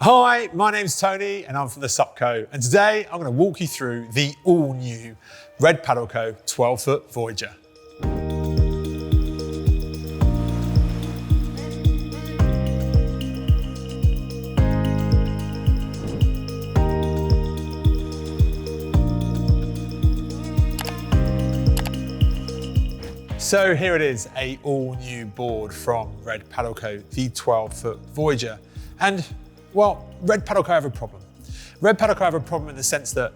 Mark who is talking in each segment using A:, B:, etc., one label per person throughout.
A: Hi, my name's Tony and I'm from the Sup Co, and today I'm going to walk you through the all-new Red Paddle Co 12-foot Voyager. So here it is, a all-new board from Red Paddle Co, the 12-foot Voyager. And well, Red Paddle Co have a problem. Red Paddle Co have a problem in the sense that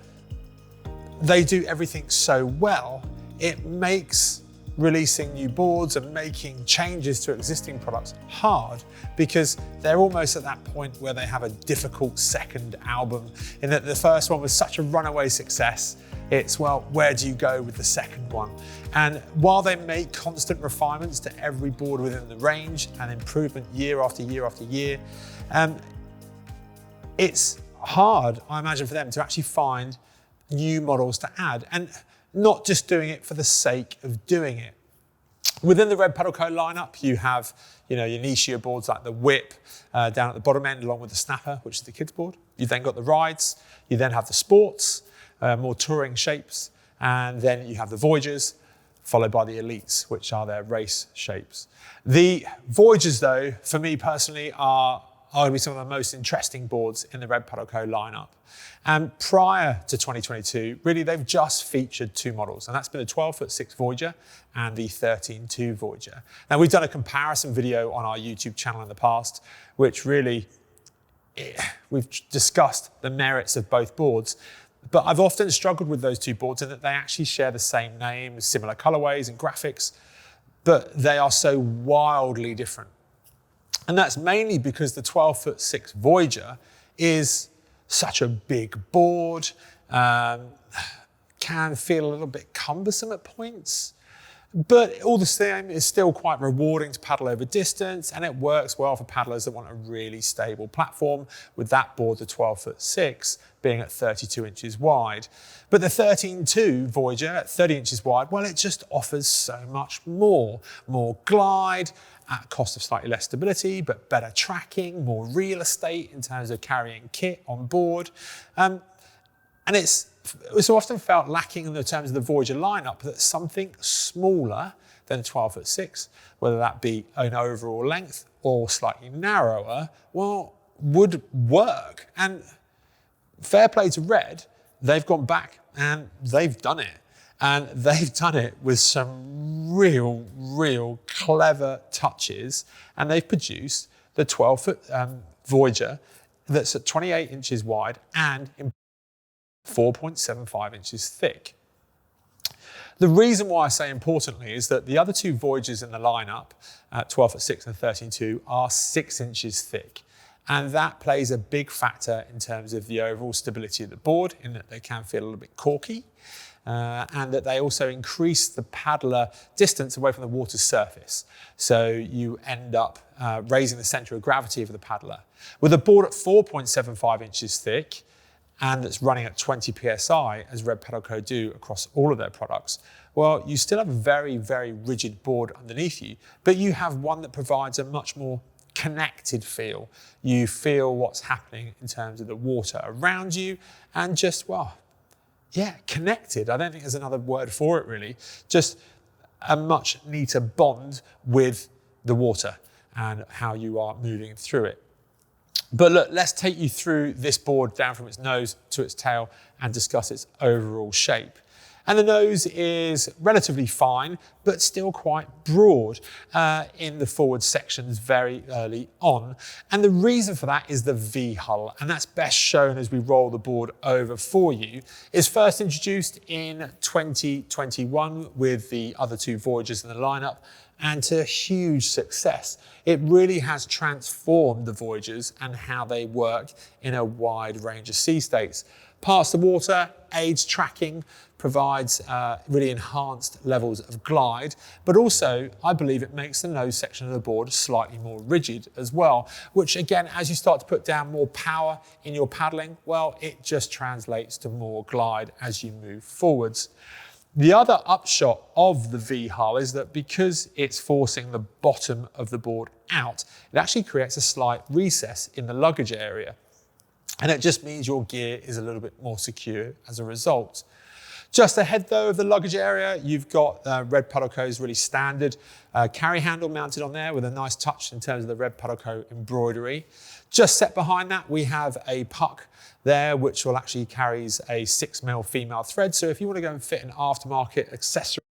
A: they do everything so well, it makes releasing new boards and making changes to existing products hard, because they're almost at that point where they have a difficult second album, in that the first one was such a runaway success. It's, well, where do you go with the second one? And while they make constant refinements to every board within the range and improvement year after year after year, it's hard, I imagine, for them to actually find new models to add, and not just doing it for the sake of doing it. Within the Red Paddle Co lineup, you have your nichier boards like the Whip down at the bottom end, along with the Snapper, which is the kids board. You've then got the Rides, you then have the Sports, more touring shapes, and then you have the Voyagers, followed by the Elites, which are their race shapes. The Voyagers, though, for me personally, are arguably some of the most interesting boards in the Red Paddle Co lineup. And prior to 2022, really, they've just featured two models, and that's been the 12'6" Voyager and the 13'2" Voyager. Now, we've done a comparison video on our YouTube channel in the past, which really, we've discussed the merits of both boards. But I've often struggled with those two boards in that they actually share the same name, similar colorways and graphics, but they are so wildly different. And that's mainly because the 12'6" Voyager is such a big board, can feel a little bit cumbersome at points, but all the same is still quite rewarding to paddle over distance, and it works well for paddlers that want a really stable platform, with that board, the 12'6", being at 32 inches wide. But the 13'2" Voyager at 30 inches wide, well, it just offers so much more. More glide, at cost of slightly less stability, but better tracking, more real estate in terms of carrying kit on board. And it's often felt lacking in the terms of the Voyager lineup that something smaller than 12'6", whether that be an overall length or slightly narrower, well, would work. And fair play to Red, they've gone back and they've done it. And they've done it with some real clever touches. And they've produced the 12-foot Voyager that's at 28 inches wide and 4.75 inches thick. The reason why I say importantly is that the other two Voyagers in the lineup, at 12'6" and 13'2", are 6 inches thick. And that plays a big factor in terms of the overall stability of the board, in that they can feel a little bit corky. And that they also increase the paddler distance away from the water's surface. So you end up raising the center of gravity of the paddler. With a board at 4.75 inches thick, and that's running at 20 PSI, as Red Paddle Co do across all of their products, well, you still have a very rigid board underneath you, but you have one that provides a much more connected feel. You feel what's happening in terms of the water around you, and just, well, yeah, connected. I don't think there's another word for it really. Just a much neater bond with the water and how you are moving through it. But look, let's take you through this board down from its nose to its tail and discuss its overall shape. And the nose is relatively fine, but still quite broad in the forward sections very early on. And the reason for that is the V-hull, and that's best shown as we roll the board over for you. It's first introduced in 2021 with the other two Voyagers in the lineup, and to huge success. It really has transformed the Voyagers and how they work in a wide range of sea states. Past the water, aids tracking, provides really enhanced levels of glide, but also I believe it makes the nose section of the board slightly more rigid as well, which again, as you start to put down more power in your paddling, well, it just translates to more glide as you move forwards. The other upshot of the V-hull is that because it's forcing the bottom of the board out, it actually creates a slight recess in the luggage area. And it just means your gear is a little bit more secure as a result. Just ahead though of the luggage area, you've got Red Paddle Co's really standard carry handle mounted on there with a nice touch in terms of the Red Paddle Co embroidery. Just set behind that, we have a puck there, which will actually carries a 6mm female thread. So if you want to go and fit an aftermarket accessory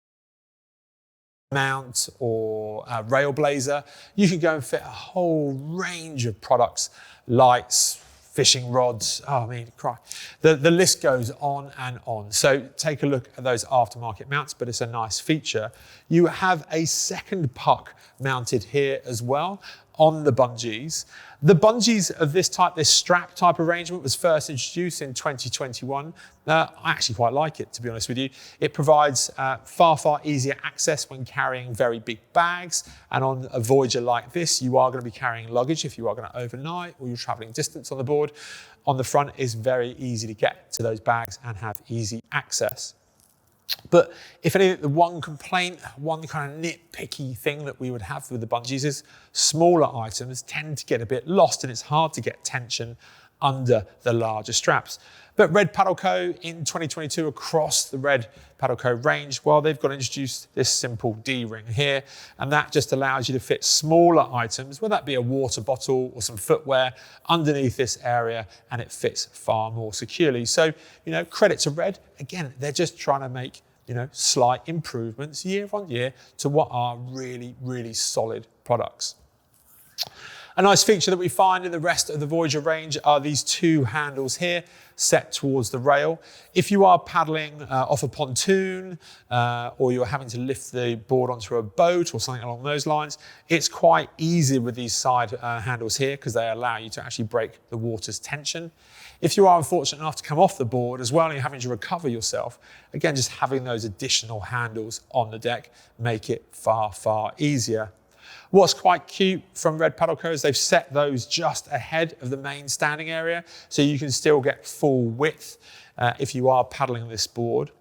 A: mount or a rail blazer, you can go and fit a whole range of products, lights, fishing rods, oh, I mean, cry. The list goes on and on. So take a look at those aftermarket mounts, but it's a nice feature. You have a second puck mounted here as well on the bungees. The bungees of this type, this strap type arrangement, was first introduced in 2021. I actually quite like it, to be honest with you. It provides far easier access when carrying very big bags. And on a Voyager like this, you are going to be carrying luggage if you are going to overnight or you're traveling distance on the board. On the front, it's very easy to get to those bags and have easy access. But if anything, the one complaint, one kind of nitpicky thing that we would have with the bungees is smaller items tend to get a bit lost and it's hard to get tension under the larger straps. But Red Paddle Co in 2022 across the Red Paddle Co range, well, they've got to introduce this simple D-ring here, and that just allows you to fit smaller items, whether that be a water bottle or some footwear, underneath this area, and it fits far more securely. So, you know, credit to Red. Again, they're just trying to make, you know, slight improvements year on year to what are really solid products. A nice feature that we find in the rest of the Voyager range are these two handles here set towards the rail. If you are paddling off a pontoon or you're having to lift the board onto a boat or something along those lines, it's quite easy with these side handles here because they allow you to actually break the water's tension. If you are unfortunate enough to come off the board as well and you're having to recover yourself, again, just having those additional handles on the deck make it far easier. What's quite cute from Red Paddle Co is they've set those just ahead of the main standing area, so you can still get full width if you are paddling this board.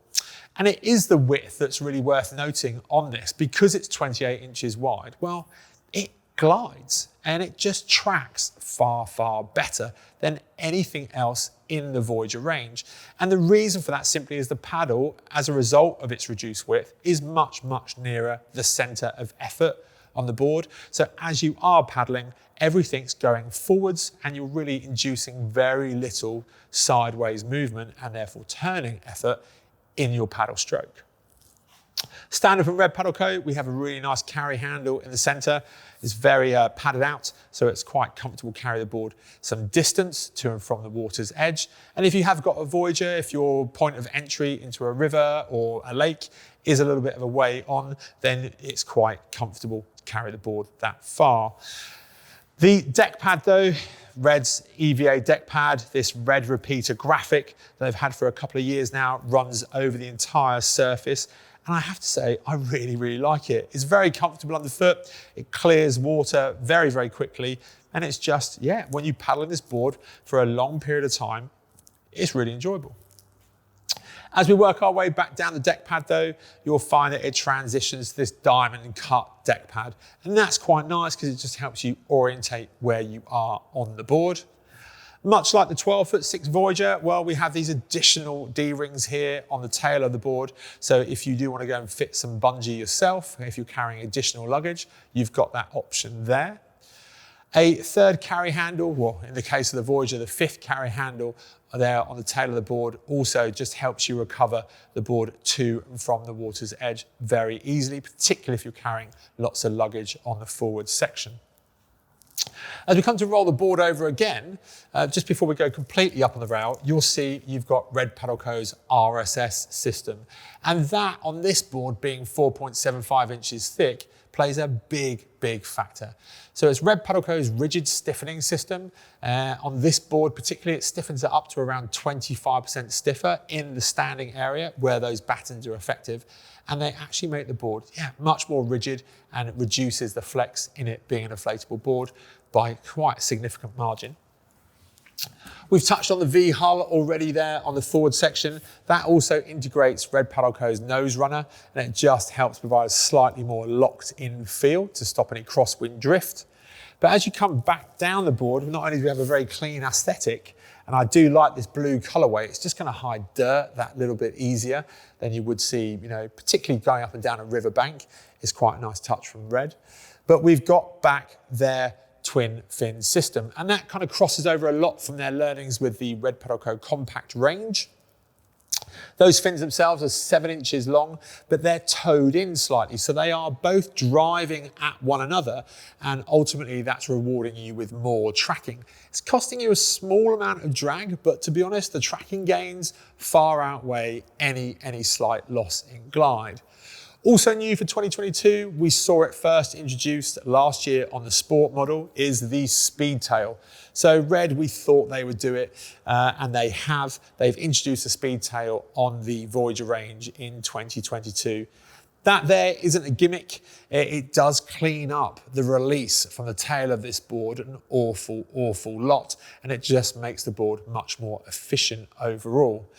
A: And it is the width that's really worth noting on this, because it's 28 inches wide. Well, it glides and it just tracks far better than anything else in the Voyager range. And the reason for that simply is the paddle, as a result of its reduced width, is much nearer the center of effort on the board. So as you are paddling, everything's going forwards and you're really inducing very little sideways movement and therefore turning effort in your paddle stroke. Standard from Red Paddle Co, we have a really nice carry handle in the center. It's very padded out, so it's quite comfortable to carry the board some distance to and from the water's edge. And if you have got a Voyager, if your point of entry into a river or a lake is a little bit of a way on, then it's quite comfortable to carry the board that far. The deck pad though, Red's EVA deck pad, this red repeater graphic that they've had for a couple of years now, runs over the entire surface. And I have to say, I really like it. It's very comfortable underfoot. It clears water very quickly. And it's just, yeah, when you paddle in this board for a long period of time, it's really enjoyable. As we work our way back down the deck pad though, you'll find that it transitions to this diamond cut deck pad. And that's quite nice because it just helps you orientate where you are on the board. Much like the 12'6" Voyager, well, we have these additional D-rings here on the tail of the board. So if you do want to go and fit some bungee yourself, if you're carrying additional luggage, you've got that option there. A third carry handle, well, in the case of the Voyager, the fifth carry handle there on the tail of the board also just helps you recover the board to and from the water's edge very easily, particularly if you're carrying lots of luggage on the forward section. As we come to roll the board over again, just before we go completely up on the rail, you'll see you've got Red Paddle Co's RSS system. And that, on this board being 4.75 inches thick, plays a big factor. So it's Red Paddle Co's rigid stiffening system. On this board particularly, it stiffens it up to around 25% stiffer in the standing area where those battens are effective. And they actually make the board, much more rigid, and it reduces the flex in it being an inflatable board by quite a significant margin. We've touched on the V hull already there on the forward section. That also integrates Red Paddle Co's nose runner, and it just helps provide a slightly more locked in feel to stop any crosswind drift. But as you come back down the board, not only do we have a very clean aesthetic, And I do like this blue colorway. It's just going to hide dirt that little bit easier than you would see, particularly going up and down a riverbank. It's quite a nice touch from Red. But we've got back their twin fin system, and that kind of crosses over a lot from their learnings with the Red Paddle Co compact range. Those fins themselves are 7 inches long, but they're towed in slightly. So they are both driving at one another, and ultimately that's rewarding you with more tracking. It's costing you a small amount of drag, but to be honest, the tracking gains far outweigh any slight loss in glide. Also new for 2022, we saw it first introduced last year on the Sport model, is the speed tail. So Red, we thought they would do it, and they have. They've introduced the speed tail on the Voyager range in 2022. That there isn't a gimmick. It does clean up the release from the tail of this board an awful lot, and it just makes the board much more efficient overall.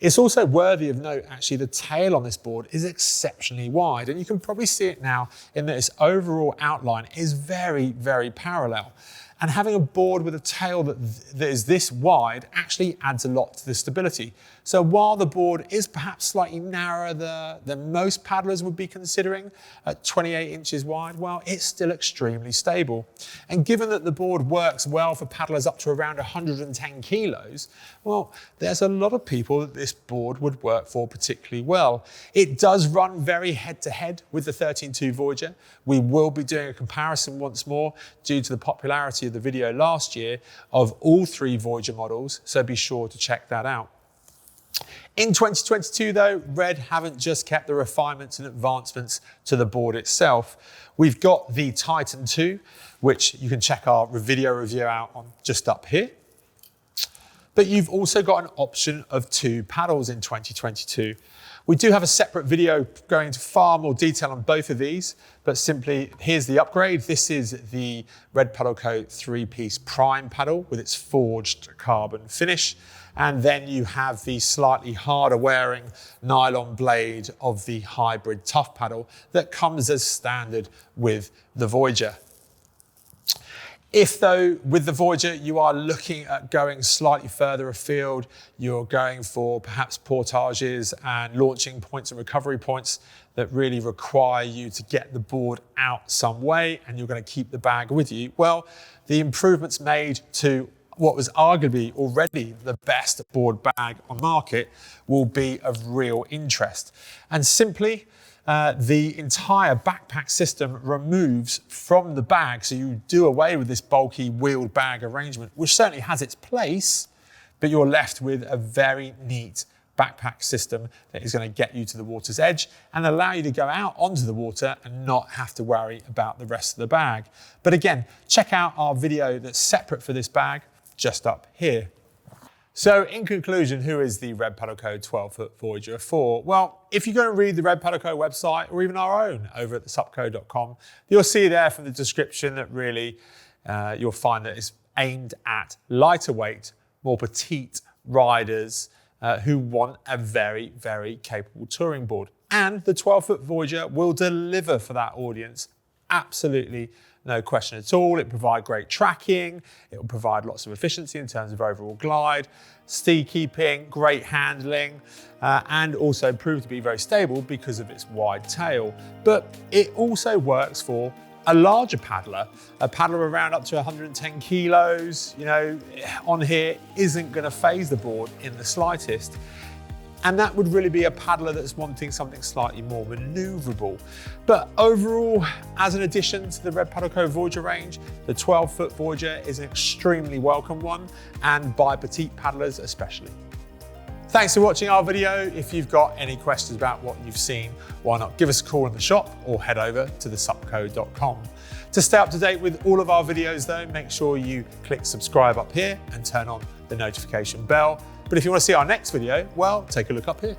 A: It's also worthy of note, actually, the tail on this board is exceptionally wide, and you can probably see it now in that its overall outline is very parallel. And having a board with a tail that is this wide actually adds a lot to the stability. So while the board is perhaps slightly narrower than most paddlers would be considering at 28 inches wide, well, it's still extremely stable. And given that the board works well for paddlers up to around 110 kilos, well, there's a lot of people that this board would work for particularly well. It does run very head-to-head with the 13.2 Voyager. We will be doing a comparison once more due to the popularity of the video last year of all 3 Voyager models, so be sure to check that out. In 2022 though, Red haven't just kept the refinements and advancements to the board itself. We've got the Titan 2, which you can check our video review out on just up here. But you've also got an option of 2 paddles in 2022. We do have a separate video going into far more detail on both of these, but simply here's the upgrade. This is the Red Paddle Co 3-piece prime paddle with its forged carbon finish. And then you have the slightly harder wearing nylon blade of the hybrid tough paddle that comes as standard with the Voyager. If though, with the Voyager, you are looking at going slightly further afield, you're going for perhaps portages and launching points and recovery points that really require you to get the board out some way, and you're going to keep the bag with you, well, the improvements made to what was arguably already the best board bag on the market will be of real interest. And simply, the entire backpack system removes from the bag, so you do away with this bulky wheeled bag arrangement, which certainly has its place, but you're left with a very neat backpack system that is going to get you to the water's edge and allow you to go out onto the water and not have to worry about the rest of the bag. But again, check out our video that's separate for this bag just up here. So in conclusion, who is the Red Paddle Co 12-foot Voyager for? Well, if you're going to read the Red Paddle Co website or even our own over at thesupco.com, you'll see there from the description that really you'll find that it's aimed at lighter weight, more petite riders who want a very capable touring board. And the 12-foot Voyager will deliver for that audience. Absolutely no question at all. It will provide great tracking. It will provide lots of efficiency in terms of overall glide, steed keeping, great handling, and also prove to be very stable because of its wide tail. But it also works for a larger paddler, a paddler around up to 110 kilos, on here isn't going to phase the board in the slightest. And that would really be a paddler that's wanting something slightly more maneuverable. But overall, as an addition to the Red Paddle Co Voyager range, the 12-foot Voyager is an extremely welcome one, and by petite paddlers especially. Thanks for watching our video. If you've got any questions about what you've seen, why not give us a call in the shop or head over to thesupco.com. To stay up to date with all of our videos though, make sure you click subscribe up here and turn on the notification bell. But if you want to see our next video, well, take a look up here.